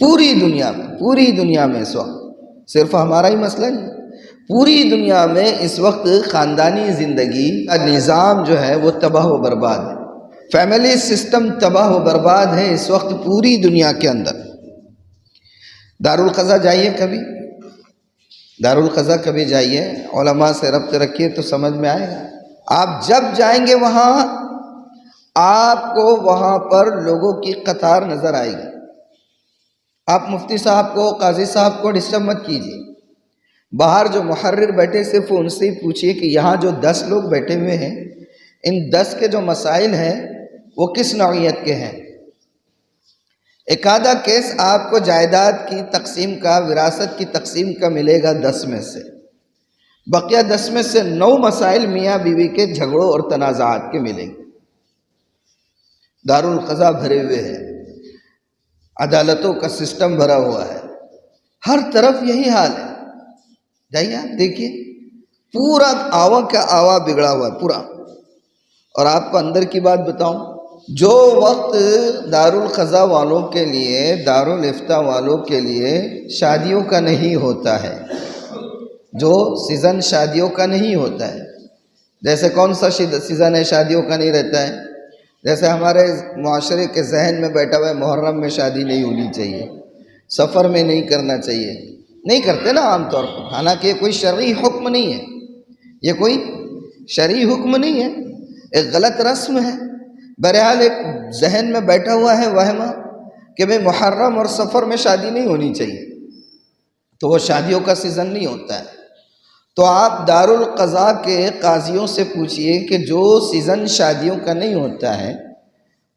پوری دنیا میں اس وقت صرف ہمارا ہی مسئلہ نہیں، پوری دنیا میں اس وقت خاندانی زندگی کا نظام جو ہے وہ تباہ و برباد ہے، فیملی سسٹم تباہ و برباد ہے اس وقت پوری دنیا کے اندر۔ دارالقضا جائیے کبھی، دارالقضا کبھی جائیے، علماء سے ربط رکھیے تو سمجھ میں آئے گا۔ آپ جب جائیں گے وہاں آپ کو وہاں پر لوگوں کی قطار نظر آئے گی۔ آپ مفتی صاحب کو، قاضی صاحب کو ڈسٹرب مت کیجیے، باہر جو محرر بیٹھے صرف ان سے پوچھئے کہ یہاں جو 10 لوگ بیٹھے ہوئے ہیں، ان 10 کے جو مسائل ہیں وہ کس نوعیت کے ہیں۔ ایک آدھا کیس آپ کو جائیداد کی تقسیم کا، وراثت کی تقسیم کا ملے گا 10 میں سے، بقیہ 10 میں سے 9 مسائل میاں بیوی کے جھگڑوں اور تنازعات کے ملیں گے۔ دارالقضا بھرے ہوئے ہیں، عدالتوں کا سسٹم بھرا ہوا ہے، ہر طرف یہی حال ہے۔ جائیے آپ دیکھیے، پورا آوا کا آوا بگڑا ہوا ہے پورا۔ اور آپ کو اندر کی بات بتاؤں، جو وقت دارالقضا والوں کے لیے، دارالافتاء والوں کے لیے شادیوں کا نہیں ہوتا ہے، جو سیزن شادیوں کا نہیں ہوتا ہے، جیسے کون سا سیزن ہے شادیوں کا نہیں رہتا ہے؟ جیسے ہمارے معاشرے کے ذہن میں بیٹھا ہوا ہے محرم میں شادی نہیں ہونی چاہیے، سفر میں نہیں کرنا چاہیے، نہیں کرتے نا عام طور پر، حالانکہ یہ کوئی شرعی حکم نہیں ہے، یہ کوئی شرعی حکم نہیں ہے، ایک غلط رسم ہے۔ بہرحال ایک ذہن میں بیٹھا ہوا ہے وہم کہ بھئی محرم اور سفر میں شادی نہیں ہونی چاہیے، تو وہ شادیوں کا سیزن نہیں ہوتا ہے۔ تو آپ دارالقضا کے قاضیوں سے پوچھئے کہ جو سیزن شادیوں کا نہیں ہوتا ہے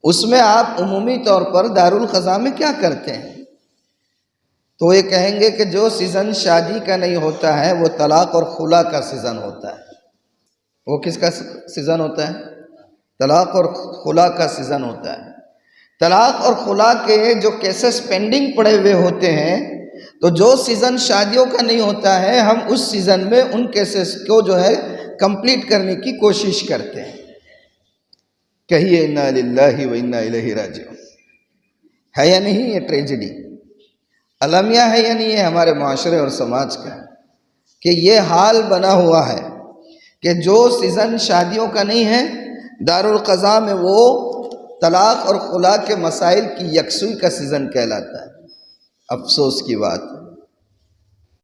اس میں آپ عمومی طور پر دارالقضا میں کیا کرتے ہیں؟ تو یہ کہیں گے کہ جو سیزن شادی کا نہیں ہوتا ہے وہ طلاق اور خلا کا سیزن ہوتا ہے۔ وہ کس کا سیزن ہوتا ہے؟ طلاق اور خلا کا سیزن ہوتا ہے۔ طلاق اور خلا کے جو کیسز پینڈنگ پڑے ہوئے ہوتے ہیں، تو جو سیزن شادیوں کا نہیں ہوتا ہے ہم اس سیزن میں ان کیسز کو جو ہے کمپلیٹ کرنے کی کوشش کرتے ہیں۔ کہیے انا للہ و انا الیہ راجعون۔ ہے یا نہیں یہ ٹریجڈی؟ المیہ ہے یا نہیں ہے ہمارے معاشرے اور سماج کا، کہ یہ حال بنا ہوا ہے کہ جو سیزن شادیوں کا نہیں ہے دارالقضا میں وہ طلاق اور خلا کے مسائل کی یکسوئی کا سیزن کہلاتا ہے۔ افسوس کی بات ہے۔